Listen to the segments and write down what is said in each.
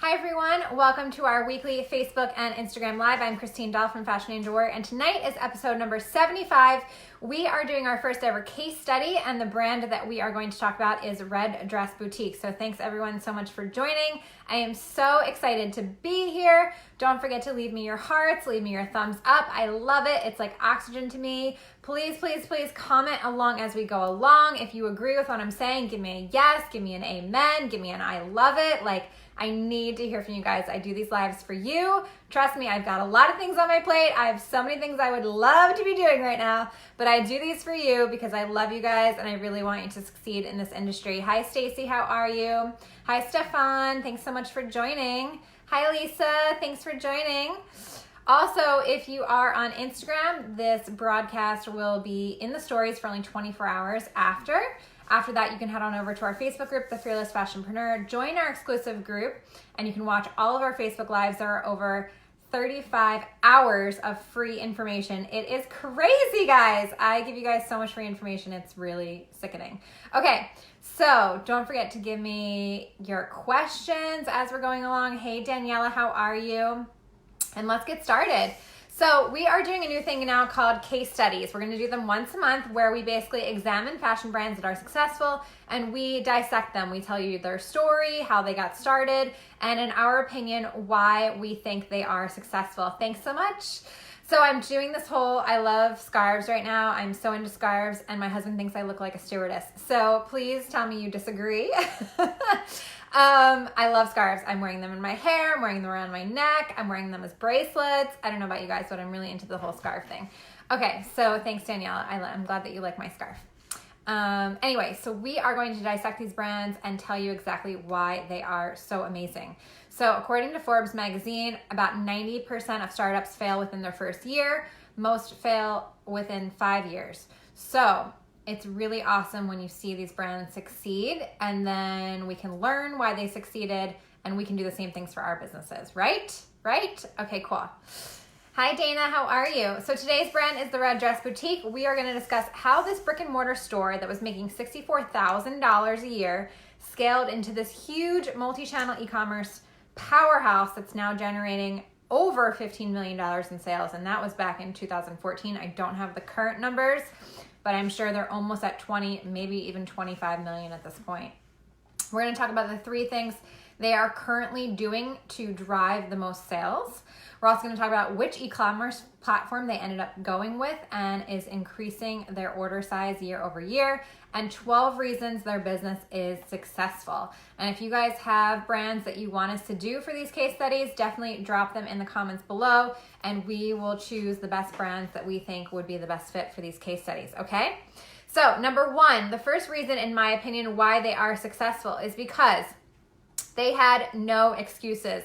Hi everyone, welcome to our weekly Facebook and Instagram Live. I'm Christine Daal from Fashion Angel Warrior, and tonight is episode number 75. We are doing our first ever case study, and the brand that we are going to talk about is Red Dress Boutique. So thanks everyone so much for joining. I am so excited to be here. Don't forget to leave me your hearts, leave me your thumbs up. I love it. It's like oxygen to me. Please, please, please comment along as we go along. If you agree with what I'm saying, give me a yes, give me an amen, give me an I love it. I need to hear from you guys. I do these lives for you. Trust me, I've got a lot of things on my plate. I have so many things I would love to be doing right now, but I do these for you because I love you guys and I really want you to succeed in this industry. Hi, Stacy, how are you? Hi, Stefan, thanks so much for joining. Hi, Lisa, thanks for joining. Also, if you are on Instagram, this broadcast will be in the stories for only 24 hours after. After that, you can head on over to our Facebook group, The Fearless Fashionpreneur. Join our exclusive group, and you can watch all of our Facebook Lives. There are over 35 hours of free information. It is crazy, guys. I give you guys so much free information. It's really sickening. Okay, so don't forget to give me your questions as we're going along. Hey, Daniela, how are you? And let's get started. So we are doing a new thing now called case studies. We're going to do them once a month where we basically examine fashion brands that are successful and we dissect them. We tell you their story, how they got started, and in our opinion, why we think they are successful. Thanks so much. So I'm doing this whole, I love scarves right now. I'm so into scarves and my husband thinks I look like a stewardess. So please tell me you disagree. I love scarves. I'm wearing them in my hair. I'm wearing them around my neck. I'm wearing them as bracelets. I don't know about you guys, but I'm really into the whole scarf thing. Okay, so thanks, Danielle. I'm glad that you like my scarf. Anyway, so we are going to dissect these brands and tell you exactly why they are so amazing. So according to Forbes magazine, about 90% of startups fail within their first year. Most fail within 5 years. So it's really awesome when you see these brands succeed, and then we can learn why they succeeded and we can do the same things for our businesses, right? Right? Okay, cool. Hi, Dana, how are you? So today's brand is the Red Dress Boutique. We are going to discuss how this brick and mortar store that was making $64,000 a year scaled into this huge multi-channel e-commerce powerhouse that's now generating over $15 million in sales. And that was back in 2014. I don't have the current numbers, but I'm sure they're almost at 20, maybe even 25 million at this point. We're going to talk about the 3 things they are currently doing to drive the most sales. We're also going to talk about which e-commerce platform they ended up going with and is increasing their order size year over year, and 12 reasons their business is successful. And if you guys have brands that you want us to do for these case studies, definitely drop them in the comments below and we will choose the best brands that we think would be the best fit for these case studies, okay? So number 1, the first reason in my opinion why they are successful is because they had no excuses.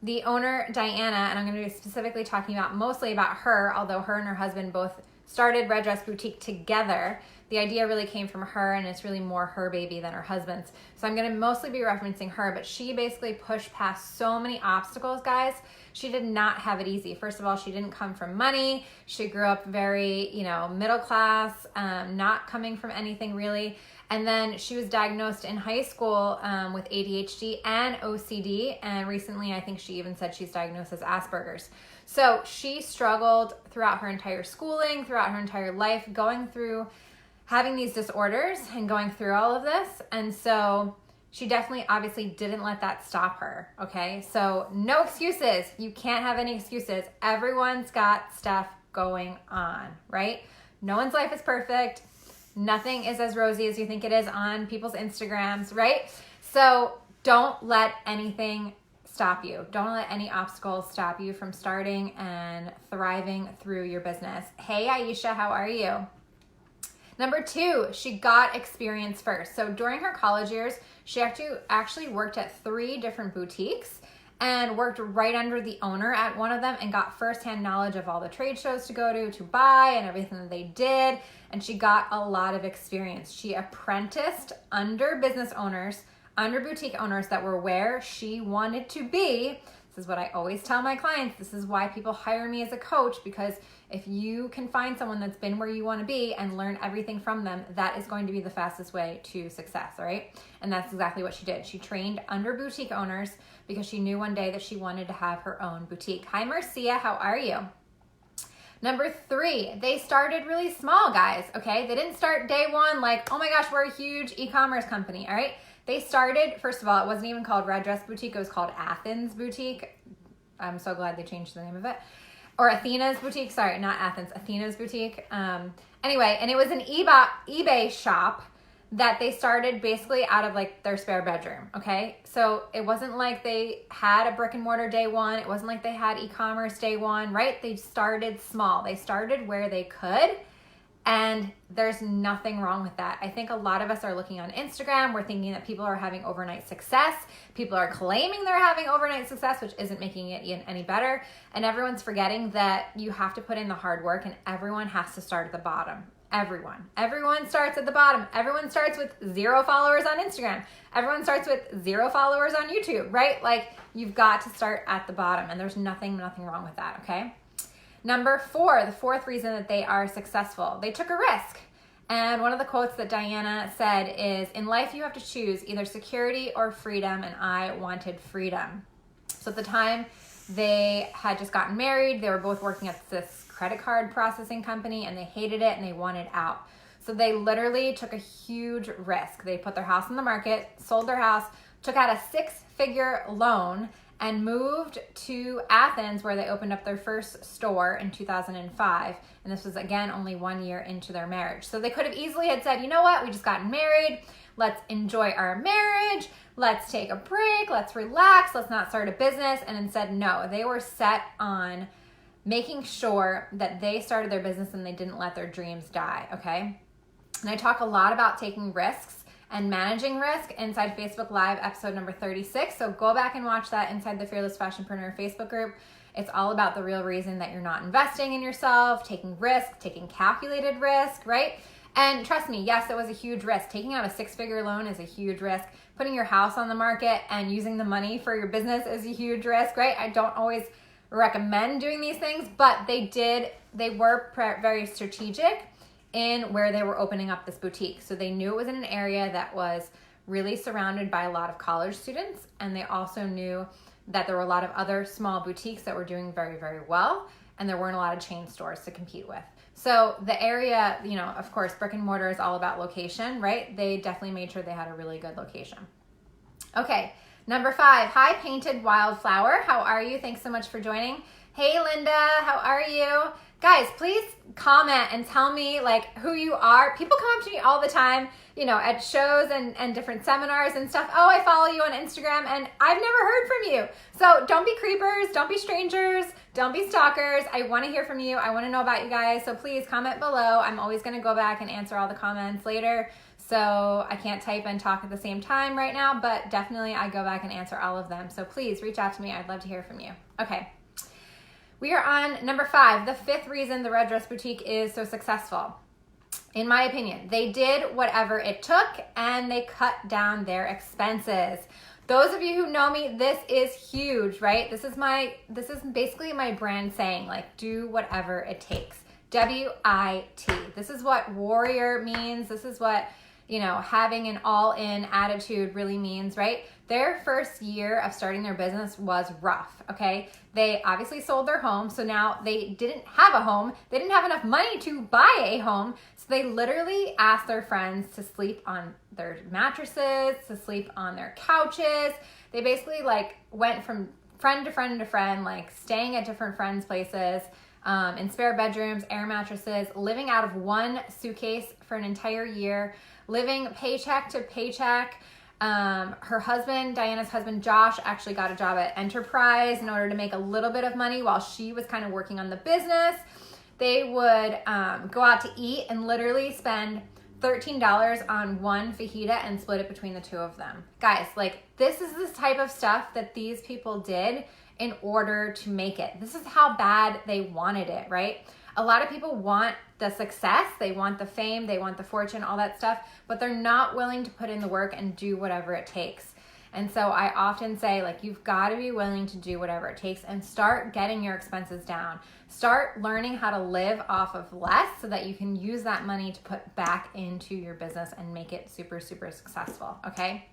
The owner, Diana, and I'm going to be specifically talking about mostly about her, although her and her husband both started Red Dress Boutique together. The idea really came from her, and it's really more her baby than her husband's. So I'm going to mostly be referencing her, but she basically pushed past so many obstacles, guys. She did not have it easy. First of all, she didn't come from money. She grew up very, middle class, not coming from anything really. And then she was diagnosed in high school with ADHD and OCD. And recently, I think she even said she's diagnosed as Asperger's. So she struggled throughout her entire schooling, throughout her entire life, going through having these disorders and going through all of this. And so she definitely obviously didn't let that stop her, okay? So no excuses. You can't have any excuses. Everyone's got stuff going on, right? No one's life is perfect. Nothing is as rosy as you think it is on people's Instagrams, right? So don't let anything stop you. Don't let any obstacles stop you from starting and thriving through your business. Hey, Aisha, how are you? Number 2, she got experience first. So during her college years, she actually worked at 3 different boutiques and worked right under the owner at one of them and got firsthand knowledge of all the trade shows to go to buy and everything that they did. And she got a lot of experience. She apprenticed under business owners, under boutique owners that were where she wanted to be. This is what I always tell my clients. This is why people hire me as a coach, because if you can find someone that's been where you want to be and learn everything from them, that is going to be the fastest way to success, all right? And that's exactly what she did. She trained under boutique owners because she knew one day that she wanted to have her own boutique. Hi, Marcia, how are you? Number 3, they started really small, guys, okay? They didn't start day one like, oh my gosh, we're a huge e-commerce company, all right? They started, first of all, it wasn't even called Red Dress Boutique. It was called Athens Boutique. I'm so glad they changed the name of it. Or Athena's Boutique, sorry, not Athens, Athena's Boutique. Anyway, and it was an eBay shop that they started basically out of like their spare bedroom, okay? So it wasn't like they had a brick and mortar day one. It wasn't like they had e-commerce day one, right? They started small. They started where they could, and there's nothing wrong with that. I think a lot of us are looking on Instagram. We're thinking that people are having overnight success. People are claiming they're having overnight success, which isn't making it any better. And everyone's forgetting that you have to put in the hard work, and everyone has to start at the bottom. Everyone starts at the bottom. Everyone starts with 0 followers on Instagram. Everyone starts with 0 followers on YouTube, right? Like, you've got to start at the bottom, and there's nothing wrong with that, okay? Number 4, the 4th reason that they are successful, they took a risk. And one of the quotes that Diana said is, in life you have to choose either security or freedom, and I wanted freedom. So at the time, they had just gotten married. They were both working at this credit card processing company, and they hated it and they wanted out. So they literally took a huge risk. They put their house on the market, sold their house, took out a 6-figure loan, and moved to Athens, where they opened up their first store in 2005. And this was, again, only 1 year into their marriage. So they could have easily had said, you know what, we just got married. Let's enjoy our marriage. Let's take a break. Let's relax. Let's not start a business. And instead, no, they were set on making sure that they started their business and they didn't let their dreams die, okay? And I talk a lot about taking risks and managing risk inside Facebook Live episode number 36. So go back and watch that inside the Fearless Fashionpreneur Facebook group. It's all about the real reason that you're not investing in yourself, taking risk, taking calculated risk, right? And trust me, yes, it was a huge risk. Taking out a 6-figure loan is a huge risk. Putting your house on the market and using the money for your business is a huge risk, right? I don't always recommend doing these things, but they were very strategic in where they were opening up this boutique. So they knew it was in an area that was really surrounded by a lot of college students, and they also knew that there were a lot of other small boutiques that were doing very, very well, and there weren't a lot of chain stores to compete with. So the area, you know, of course, brick and mortar is all about location, right? They definitely made sure they had a really good location. Okay, number 5, hi Painted Wildflower. How are you? Thanks so much for joining. Hey Linda, how are you? Guys, please comment and tell me like who you are. People come up to me all the time, you know, at shows and different seminars and stuff. Oh, I follow you on Instagram and I've never heard from you. So don't be creepers, don't be strangers, don't be stalkers. I want to hear from you. I want to know about you guys. So please comment below. I'm always going to go back and answer all the comments later. So I can't type and talk at the same time right now, but definitely I go back and answer all of them. So please reach out to me. I'd love to hear from you. Okay. We are on number 5, the 5th reason the Red Dress Boutique is so successful. In my opinion, they did whatever it took and they cut down their expenses. Those of you who know me, this is huge, right? This is basically my brand saying, like, do whatever it takes. WIT. This is what warrior means. This is what, you know, having an all-in attitude really means, right? Their first year of starting their business was rough, okay? They obviously sold their home, so now they didn't have a home. They didn't have enough money to buy a home, so they literally asked their friends to sleep on their mattresses, to sleep on their couches. They basically like went from friend to friend to friend, like staying at different friends' places, in spare bedrooms, air mattresses, living out of one suitcase for an entire year, living paycheck to paycheck. Her husband, Diana's husband, Josh, actually got a job at Enterprise in order to make a little bit of money while she was kind of working on the business. They would go out to eat and literally spend $13 on one fajita and split it between the two of them. Guys, like, this is the type of stuff that these people did in order to make it. This is how bad they wanted it, right? A lot of people want the success, they want the fame, they want the fortune, all that stuff, but they're not willing to put in the work and do whatever it takes. And so I often say, like, you've got to be willing to do whatever it takes and start getting your expenses down. Start learning how to live off of less so that you can use that money to put back into your business and make it super, super successful, okay?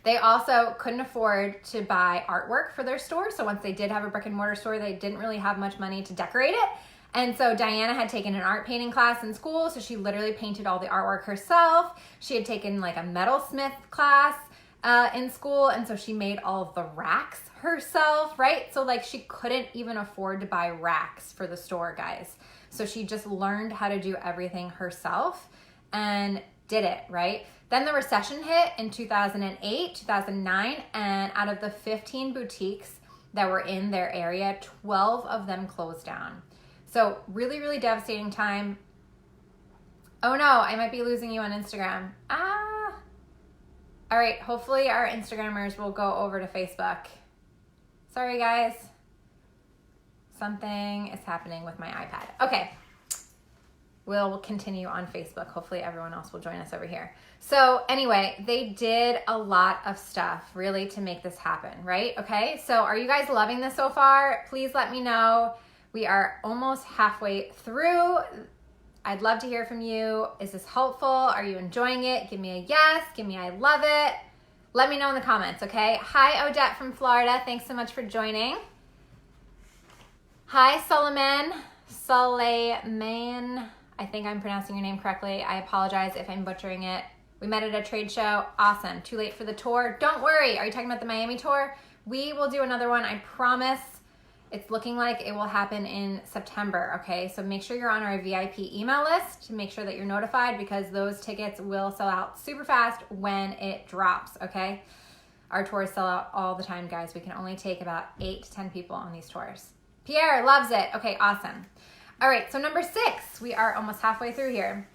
They also couldn't afford to buy artwork for their store. So once they did have a brick and mortar store, they didn't really have much money to decorate it. And so Diana had taken an art painting class in school. So she literally painted all the artwork herself. She had taken like a metalsmith class in school. And so she made all of the racks herself, right? So like she couldn't even afford to buy racks for the store, guys. So she just learned how to do everything herself and did it, right? Then the recession hit in 2008, 2009, and out of the 15 boutiques that were in their area, 12 of them closed down. So really, really devastating time. Oh no, I might be losing you on Instagram. All right, hopefully our Instagrammers will go over to Facebook. Sorry guys. Something is happening with my iPad. Okay. We'll continue on Facebook. Hopefully everyone else will join us over here. So anyway, they did a lot of stuff really to make this happen, right? Okay, so are you guys loving this so far? Please let me know. We are almost halfway through. I'd love to hear from you. Is this helpful? Are you enjoying it? Give me a yes. Give me I love it. Let me know in the comments, okay? Hi, Odette from Florida. Thanks so much for joining. Hi, Suleiman. I think I'm pronouncing your name correctly. I apologize if I'm butchering it. We met at a trade show. Awesome. Too late for the tour. Don't worry. Are you talking about the Miami tour? We will do another one. I promise. It's looking like it will happen in September, okay? So make sure you're on our VIP email list to make sure that you're notified because those tickets will sell out super fast when it drops, okay? Our tours sell out all the time, guys. We can only take about 8 to 10 people on these tours. Pierre loves it. Okay, awesome. All right, so number 6, we are almost halfway through here.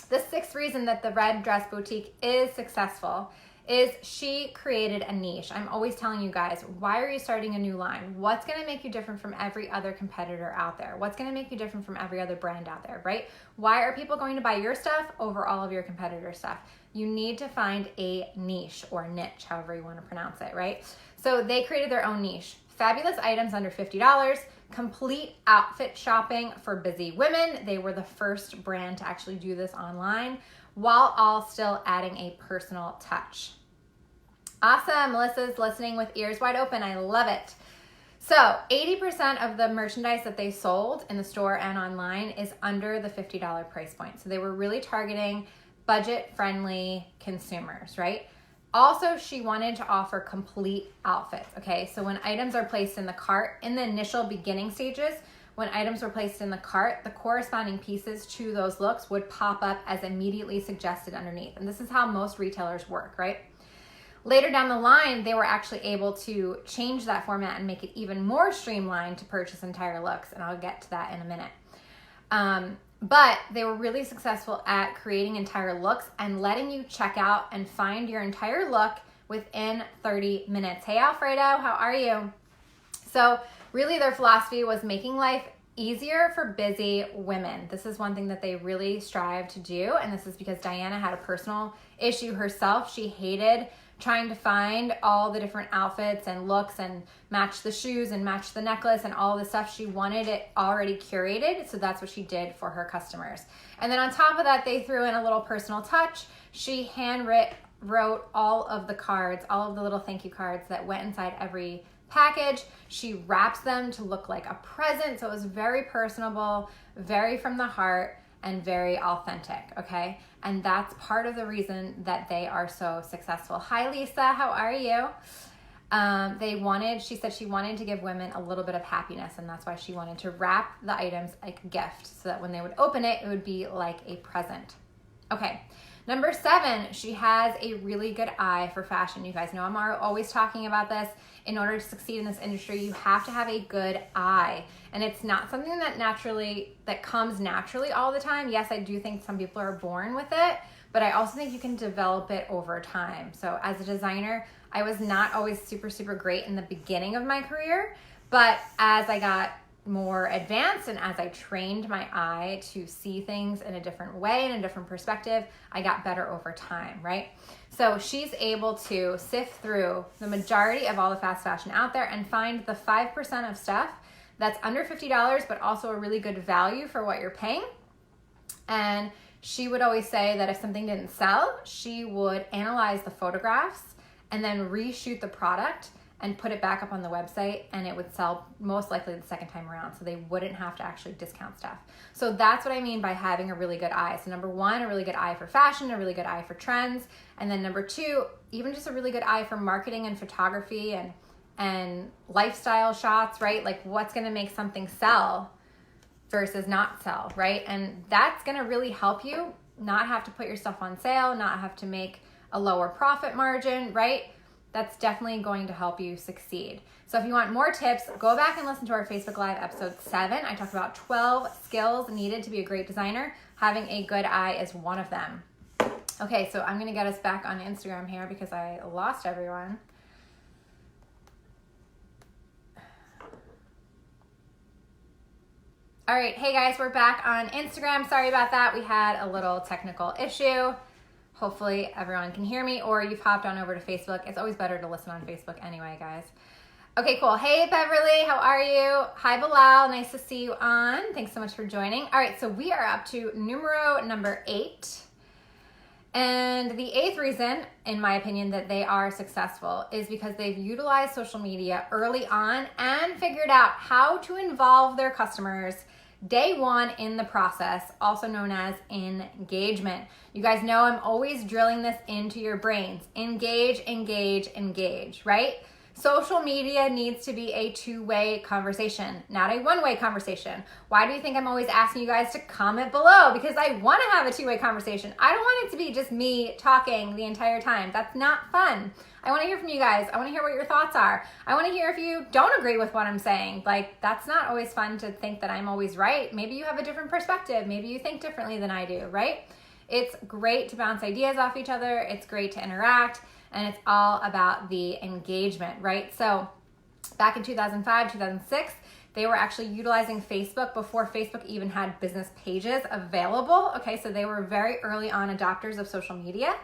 The 6th reason that the Red Dress Boutique is successful is she created a niche. I'm always telling you guys, why are you starting a new line? What's gonna make you different from every other competitor out there? What's gonna make you different from every other brand out there, right? Why are people going to buy your stuff over all of your competitor stuff? You need to find a niche or niche, however you wanna pronounce it, right? So they created their own niche. Fabulous items under $50, complete outfit shopping for busy women. They were the first brand to actually do this online while all still adding a personal touch. Awesome, Melissa's listening with ears wide open. I love it. So 80% of the merchandise that they sold in the store and online is under the $50 price point. So they were really targeting budget-friendly consumers, right? Also, she wanted to offer complete outfits, okay? So when items are placed in the cart, in the initial beginning stages, when items were placed in the cart, the corresponding pieces to those looks would pop up as immediately suggested underneath. And this is how most retailers work, right? Later down the line, they were actually able to change that format and make it even more streamlined to purchase entire looks, and I'll get to that in a minute. But they were really successful at creating entire looks and letting you check out and find your entire look within 30 minutes. Hey, Alfredo, how are you? So really their philosophy was making life easier for busy women. This is one thing that they really strive to do, and this is because Diana had a personal issue herself. She hated trying to find all the different outfits and looks and match the shoes and match the necklace and all the stuff. She wanted it already curated, so that's what she did for her customers. And then on top of that, they threw in a little personal touch. She wrote all of the cards, all of the little thank you cards that went inside every package. She wraps them to look like a present, so it was very personable, very from the heart, and very authentic, okay? And that's part of the reason that they are so successful. Hi, Lisa, how are you? She said she wanted to give women a little bit of happiness, and that's why she wanted to wrap the items like a gift so that when they would open it, it would be like a present. Okay, number 7, she has a really good eye for fashion. You guys know I'm always talking about this. In order to succeed in this industry, you have to have a good eye. And it's not something that comes naturally all the time. Yes, I do think some people are born with it, but I also think you can develop it over time. So as a designer, I was not always super, super great in the beginning of my career, but as I got more advanced and as I trained my eye to see things in a different way, in a different perspective, I got better over time, right? So she's able to sift through the majority of all the fast fashion out there and find the 5% of stuff that's under $50, but also a really good value for what you're paying. And she would always say that if something didn't sell, she would analyze the photographs and then reshoot the product and put it back up on the website, and it would sell most likely the second time around, so they wouldn't have to actually discount stuff. So that's what I mean by having a really good eye. So number one, a really good eye for fashion, a really good eye for trends, and then number two, even just a really good eye for marketing and photography and lifestyle shots, right? Like what's gonna make something sell versus not sell, right? And that's gonna really help you not have to put your stuff on sale, not have to make a lower profit margin, right? That's definitely going to help you succeed. So if you want more tips, go back and listen to our Facebook Live episode 7. I talked about 12 skills needed to be a great designer. Having a good eye is one of them. Okay, so I'm gonna get us back on Instagram here because I lost everyone. All right, hey guys, we're back on Instagram. Sorry about that. We had a little technical issue. Hopefully everyone can hear me, or you've hopped on over to Facebook. It's always better to listen on Facebook anyway, guys. Okay, cool. Hey, Beverly, how are you? Hi, Bilal. Nice to see you on. Thanks so much for joining. All right, so we are up to number 8. And the 8th reason, in my opinion, that they are successful is because they've utilized social media early on and figured out how to involve their customers day one in the process, also known as engagement. You guys know I'm always drilling this into your brains. Engage, engage, engage, right? Social media needs to be a two-way conversation, not a one-way conversation. Why do you think I'm always asking you guys to comment below? Because I want to have a two-way conversation. I don't want it to be just me talking the entire time. That's not fun. I want to hear from you guys. I want to hear what your thoughts are. I want to hear if you don't agree with what I'm saying. Like, that's not always fun to think that I'm always right. Maybe you have a different perspective. Maybe you think differently than I do, right? It's great to bounce ideas off each other. It's great to interact. And it's all about the engagement, right? So back in 2005, 2006, they were actually utilizing Facebook before Facebook even had business pages available. Okay, so they were very early on adopters of social media.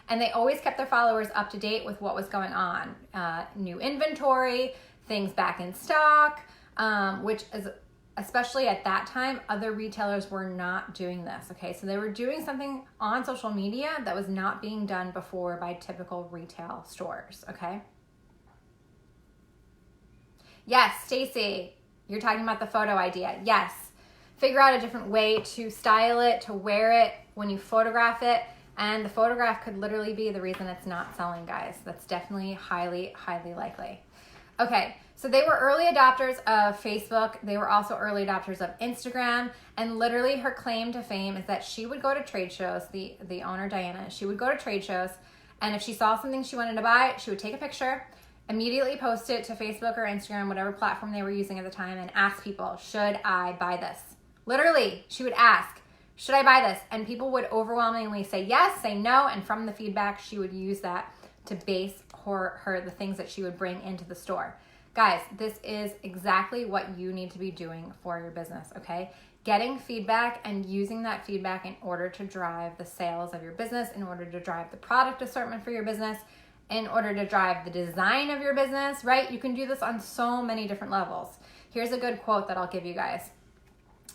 And they always kept their followers up to date with what was going on. New inventory, things back in stock, which is, especially at that time, other retailers were not doing this, okay? So they were doing something on social media that was not being done before by typical retail stores, okay? Yes, Stacy, you're talking about the photo idea. Yes, figure out a different way to style it, to wear it when you photograph it, and the photograph could literally be the reason it's not selling, guys. That's definitely highly, highly likely. Okay, so they were early adopters of Facebook. They were also early adopters of Instagram. And literally her claim to fame is that she would go to trade shows, the owner, Diana, she would go to trade shows, and if she saw something she wanted to buy, she would take a picture, immediately post it to Facebook or Instagram, whatever platform they were using at the time, and ask people, should I buy this? Literally, she would ask, should I buy this? And people would overwhelmingly say yes, say no, and from the feedback, she would use that to base her the things that she would bring into the store. Guys, this is exactly what you need to be doing for your business, okay? Getting feedback and using that feedback in order to drive the sales of your business, in order to drive the product assortment for your business, in order to drive the design of your business, right? You can do this on so many different levels. Here's a good quote that I'll give you guys.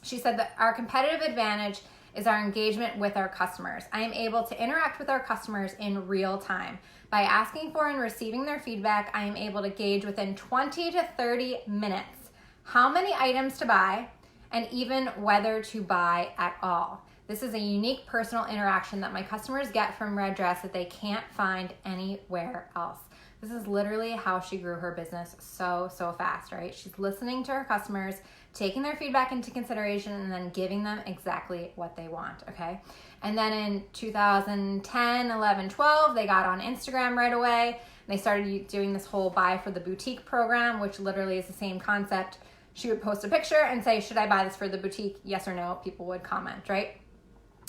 She said that our competitive advantage is our engagement with our customers. I am able to interact with our customers in real time. By asking for and receiving their feedback, I am able to gauge within 20 to 30 minutes how many items to buy and even whether to buy at all. This is a unique personal interaction that my customers get from Red Dress that they can't find anywhere else. This is literally how she grew her business so fast, right? She's listening to her customers, taking their feedback into consideration, and then giving them exactly what they want, okay? And then in 2010, 11, 12, they got on Instagram right away. They started doing this whole buy for the boutique program, which literally is the same concept. She would post a picture and say, should I buy this for the boutique? Yes or no. People would comment, right?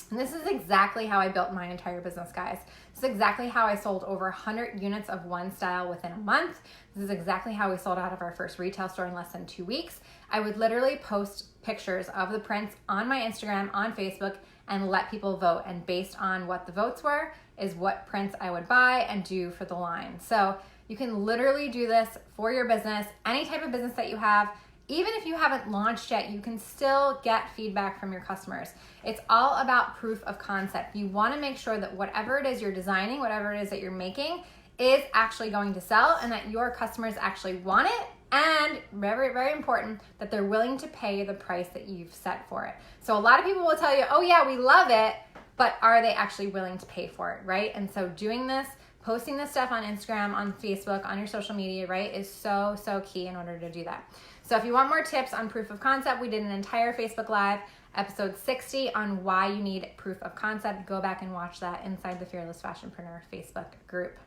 And this is exactly how I built my entire business, guys. This is exactly how I sold over 100 units of one style within a month. This is exactly how we sold out of our first retail store in less than 2 weeks. I would literally post pictures of the prints on my Instagram, on Facebook, and let people vote. And based on what the votes were is what prints I would buy and do for the line. So you can literally do this for your business, any type of business that you have. Even if you haven't launched yet, you can still get feedback from your customers. It's all about proof of concept. You want to make sure that whatever it is you're designing, whatever it is that you're making, is actually going to sell and that your customers actually want it. And very, very important, that they're willing to pay the price that you've set for it. So a lot of people will tell you, oh yeah, we love it, but are they actually willing to pay for it, right? And so doing this, posting this stuff on Instagram, on Facebook, on your social media, right, is so, so key in order to do that. So if you want more tips on proof of concept, we did an entire Facebook Live, episode 60, on why you need proof of concept. Go back and watch that inside the Fearless Fashionpreneur Facebook group.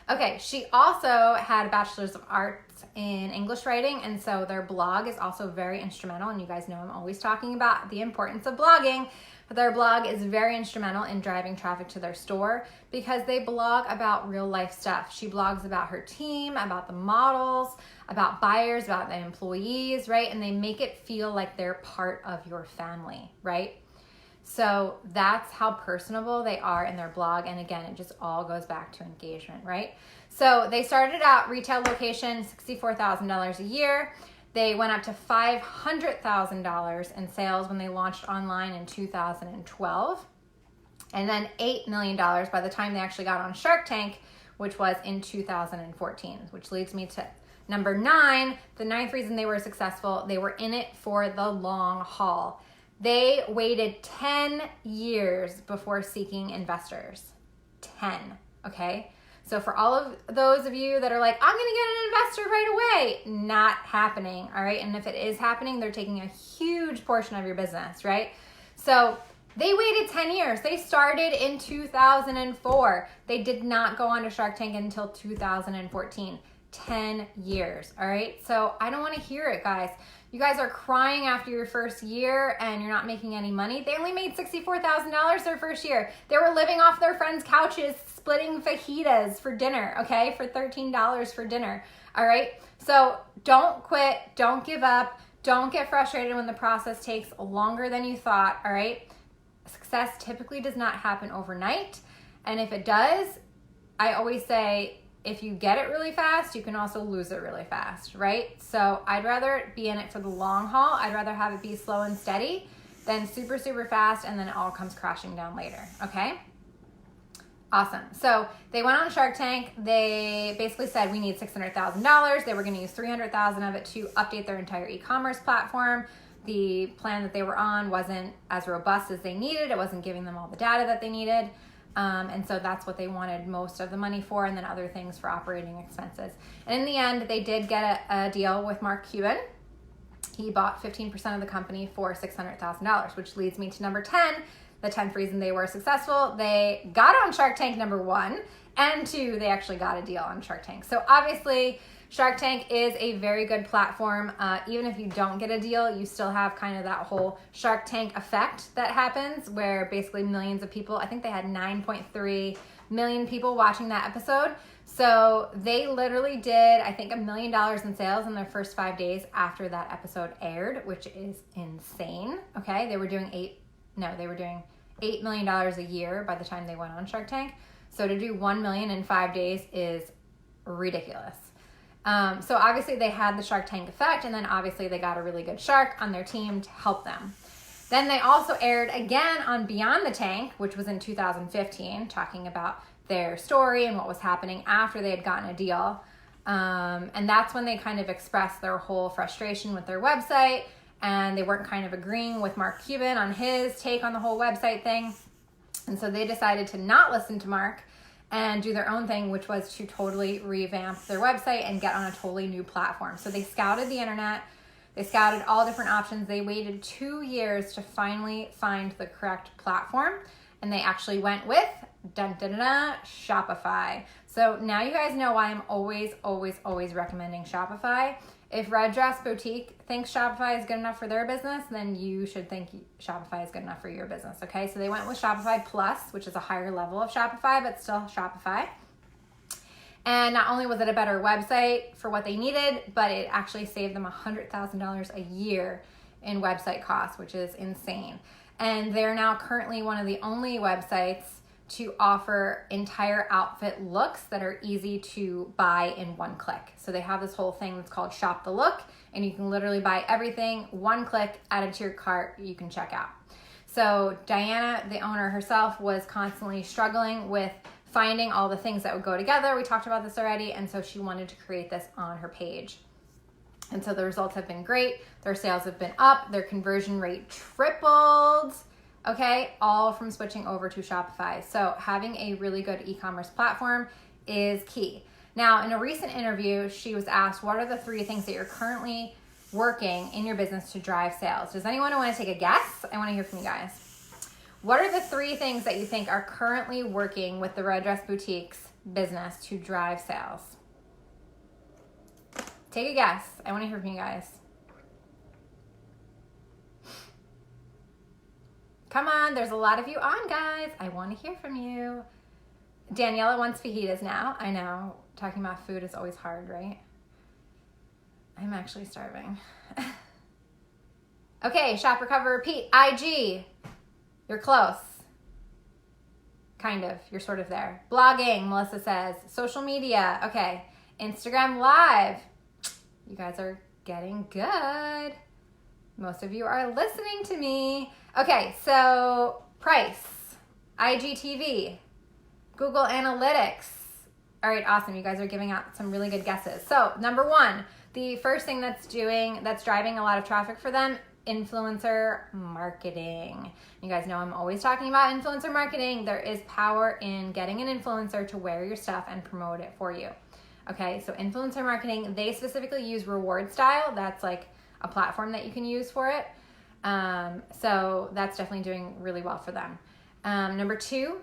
Okay, she also had a Bachelor's of Arts in English writing, and so their blog is also very instrumental, and you guys know I'm always talking about the importance of blogging. But their blog is very instrumental in driving traffic to their store because they blog about real life stuff. She blogs about her team, about the models, about buyers, about the employees, right? And they make it feel like they're part of your family, right? So that's how personable they are in their blog. And again, it just all goes back to engagement, right? So they started out retail location, $64,000 a year. They went up to $500,000 in sales when they launched online in 2012. And then $8 million by the time they actually got on Shark Tank, which was in 2014, which leads me to number 9, the 9th reason they were successful. They were in it for the long haul. They waited 10 years before seeking investors. 10, okay? So for all of those of you that are like, I'm gonna get an investor right away, not happening, all right? And if it is happening, they're taking a huge portion of your business, right? So they waited 10 years. They started in 2004. They did not go on to Shark Tank until 2014. 10 years, all right? So I don't wanna hear it, guys. You guys are crying after your first year and you're not making any money. They only made $64,000 their first year. They were living off their friends' couches, splitting fajitas for dinner, okay? For $13 for dinner, all right? So don't quit, don't give up, don't get frustrated when the process takes longer than you thought, all right? Success typically does not happen overnight. And if it does, I always say, if you get it really fast, you can also lose it really fast, right? So I'd rather be in it for the long haul. I'd rather have it be slow and steady than super, super fast and then it all comes crashing down later, okay? Awesome. So they went on Shark Tank. They basically said we need $600,000. They were going to use $300,000 of it to update their entire e-commerce platform. The plan that they were on wasn't as robust as they needed. It wasn't giving them all the data that they needed. And so that's what they wanted most of the money for, and then other things for operating expenses. And in the end, they did get a deal with Mark Cuban. He bought 15% of the company for $600,000, which leads me to number 10, the 10th reason they were successful. They got on Shark Tank, number 1, and 2, they actually got a deal on Shark Tank. So obviously, Shark Tank is a very good platform. Even if you don't get a deal, you still have kind of that whole Shark Tank effect that happens where basically millions of people, I think they had 9.3 million people watching that episode. So they literally did, I think, $1 million in sales in their first 5 days after that episode aired, which is insane. Okay, they were doing $8 million a year by the time they went on Shark Tank. So to do 1 million in 5 days is ridiculous. So obviously they had the Shark Tank effect, and then obviously they got a really good shark on their team to help them. Then they also aired again on Beyond the Tank, which was in 2015, talking about their story and what was happening after they had gotten a deal. And that's when they kind of expressed their whole frustration with their website, and they weren't kind of agreeing with Mark Cuban on his take on the whole website thing. And so they decided to not listen to Mark and do their own thing, which was to totally revamp their website and get on a totally new platform. So they scouted the internet, they scouted all different options. They waited 2 years to finally find the correct platform, and they actually went with Dun, dun, dun, dun, Shopify. So now you guys know why I'm always, always, always recommending Shopify. If Red Dress Boutique thinks Shopify is good enough for their business, then you should think Shopify is good enough for your business, okay? So they went with Shopify Plus, which is a higher level of Shopify, but still Shopify. And not only was it a better website for what they needed, but it actually saved them $100,000 a year in website costs, which is insane. And they're now currently one of the only websites to offer entire outfit looks that are easy to buy in one click. So they have this whole thing that's called Shop the Look, and you can literally buy everything, one click, add it to your cart, you can check out. So Diana, the owner herself, was constantly struggling with finding all the things that would go together. We talked about this already, and so she wanted to create this on her page. And so the results have been great. Their sales have been up. Their conversion rate tripled. Okay, all from switching over to Shopify. So having a really good e-commerce platform is key. Now, in a recent interview, she was asked, what are the 3 things that you're currently working in your business to drive sales? Does anyone want to take a guess? I want to hear from you guys. What are the 3 things that you think are currently working with the Red Dress Boutique's business to drive sales? Take a guess. I want to hear from you guys. Come on, there's a lot of you on, guys. I want to hear from you. Daniela wants fajitas now. I know, talking about food is always hard, right? I'm actually starving. Okay, shop, recover, repeat. IG. You're close. Kind of. You're sort of there. Blogging, Melissa says. Social media. Okay. Instagram Live. You guys are getting good. Most of you are listening to me. Okay, so price, IGTV, Google Analytics. All right, awesome. You guys are giving out some really good guesses. So number 1, the first thing that's driving a lot of traffic for them, influencer marketing. You guys know I'm always talking about influencer marketing. There is power in getting an influencer to wear your stuff and promote it for you. Okay, so influencer marketing, they specifically use Reward Style. That's like a platform that you can use for it. So that's definitely doing really well for them. Number 2,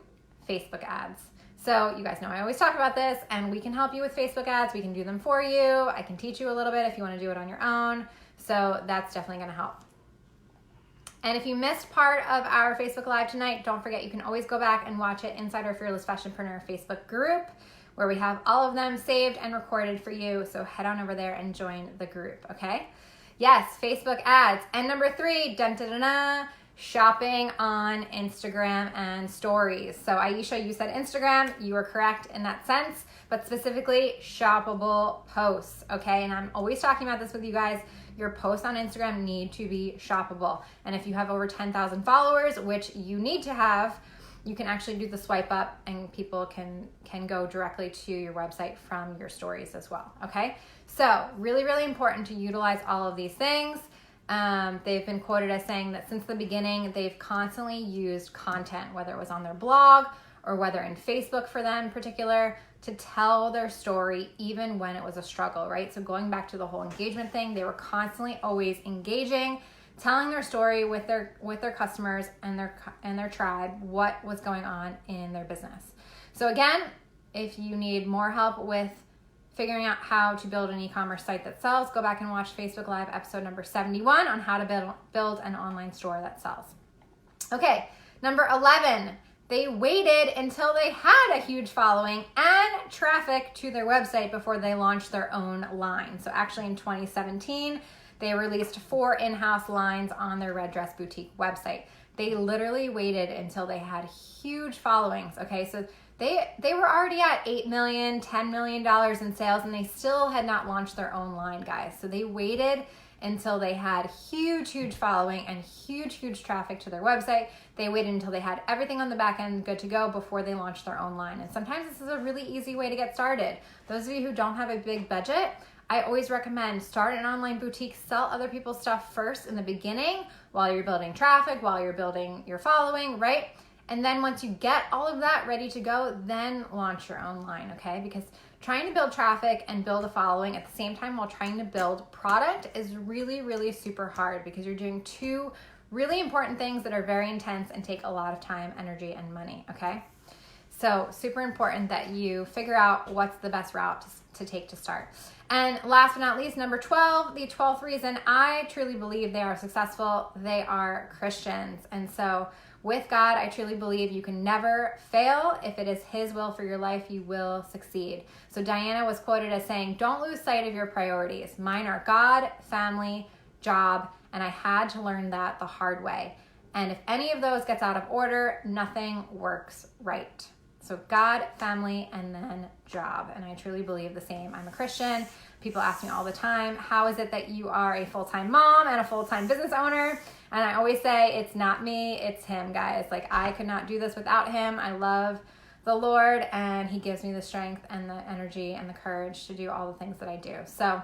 Facebook ads. So you guys know I always talk about this, and we can help you with Facebook ads. We can do them for you. I can teach you a little bit if you want to do it on your own. So that's definitely going to help. And if you missed part of our Facebook Live tonight, don't forget you can always go back and watch it inside our Fearless Fashionpreneur Facebook group, where we have all of them saved and recorded for you. So head on over there and join the group, okay? Yes, Facebook ads. And number 3, dun, dun, dun, dun, shopping on Instagram and stories. So Aisha, you said Instagram. You were correct in that sense, but specifically shoppable posts, okay? And I'm always talking about this with you guys. Your posts on Instagram need to be shoppable. And if you have over 10,000 followers, which you need to have, you can actually do the swipe up and people can go directly to your website from your stories as well, okay? So really, really important to utilize all of these things. They've been quoted as saying that since the beginning, they've constantly used content, whether it was on their blog or whether in Facebook for them in particular, to tell their story even when it was a struggle, right? So going back to the whole engagement thing, they were constantly always engaging, telling their story with their customers and their tribe, what was going on in their business. So again, if you need more help with figuring out how to build an e-commerce site that sells, go back and watch Facebook Live episode number 71 on how to build an online store that sells. Okay, number 11, they waited until they had a huge following and traffic to their website before they launched their own line. So actually in 2017, they released 4 in-house lines on their Red Dress Boutique website. They literally waited until they had huge followings, okay? So they were already at $8 million, $10 million in sales, and they still had not launched their own line, guys. So they waited until they had huge following and huge traffic to their website. They waited until they had everything on the back end good to go before they launched their own line. And sometimes this is a really easy way to get started. Those of you who don't have a big budget, I always recommend start an online boutique, sell other people's stuff first in the beginning while you're building traffic, while you're building your following, right? And then once you get all of that ready to go, then launch your own line, okay? Because trying to build traffic and build a following at the same time while trying to build product is really super hard because you're doing 2 really important things that are very intense and take a lot of time, energy, and money, okay? So super important that you figure out what's the best route to take to start. And last but not least, number 12, the 12th reason I truly believe they are successful, they are Christians. And so with God, I truly believe you can never fail. If it is His will for your life, you will succeed. So Diana was quoted as saying, don't lose sight of your priorities. Mine are God, family, job, and I had to learn that the hard way. And if any of those gets out of order, nothing works right. So God, family, and then job. And I truly believe the same. I'm a Christian. People ask me all the time, how is it that you are a full-time mom and a full-time business owner? And I always say, it's not me, it's Him, guys. Like, I could not do this without Him. I love the Lord, and He gives me the strength and the energy and the courage to do all the things that I do. So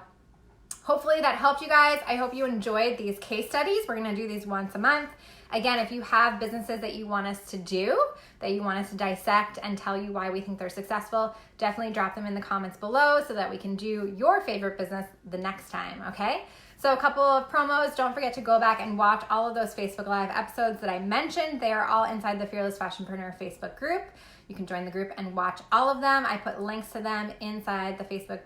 hopefully that helped you guys. I hope you enjoyed these case studies. We're going to do these once a month. Again, if you have businesses that you want us to do, that you want us to dissect and tell you why we think they're successful, definitely drop them in the comments below so that we can do your favorite business the next time, okay? So a couple of promos. Don't forget to go back and watch all of those Facebook Live episodes that I mentioned. They are all inside the Fearless Fashionpreneur Facebook group. You can join the group and watch all of them. I put links to them inside the Facebook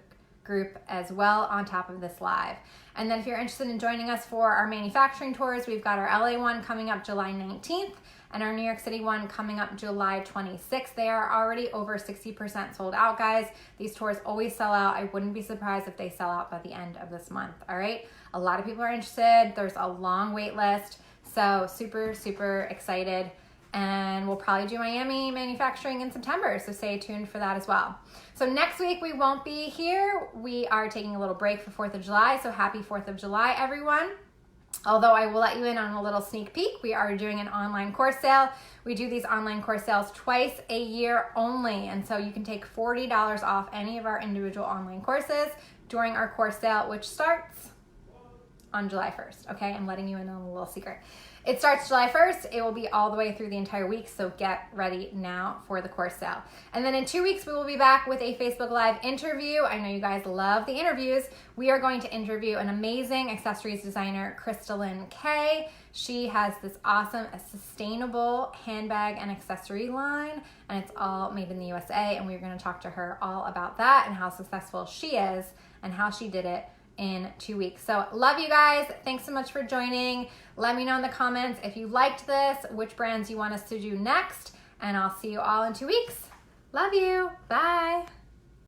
group as well on top of this live. And then if you're interested in joining us for our manufacturing tours, we've got our LA one coming up July 19th and our New York City one coming up July 26th. They are already over 60% sold out, guys. These tours always sell out. I wouldn't be surprised if they sell out by the end of this month, all right? A lot of people are interested. There's a long wait list. So super, super excited. And we'll probably do Miami manufacturing in September, so stay tuned for that as well. So next week we won't be here. We are taking a little break for 4th of July, so happy 4th of July, everyone. Although I will let you in on a little sneak peek, we are doing an online course sale. We do these online course sales twice a year only, and so you can take $40 off any of our individual online courses during our course sale, which starts on July 1st, okay? I'm letting you in on a little secret. It starts July 1st. It will be all the way through the entire week, so get ready now for the course sale. And then in 2 weeks, we will be back with a Facebook Live interview. I know you guys love the interviews. We are going to interview an amazing accessories designer, Crystalline K. She has this awesome, sustainable handbag and accessory line, and it's all made in the USA, and we're going to talk to her all about that and how successful she is and how she did it in 2 weeks. So love you guys. Thanks so much for joining. Let me know in the comments if you liked this, which brands you want us to do next, and I'll see you all in 2 weeks. Love you. Bye.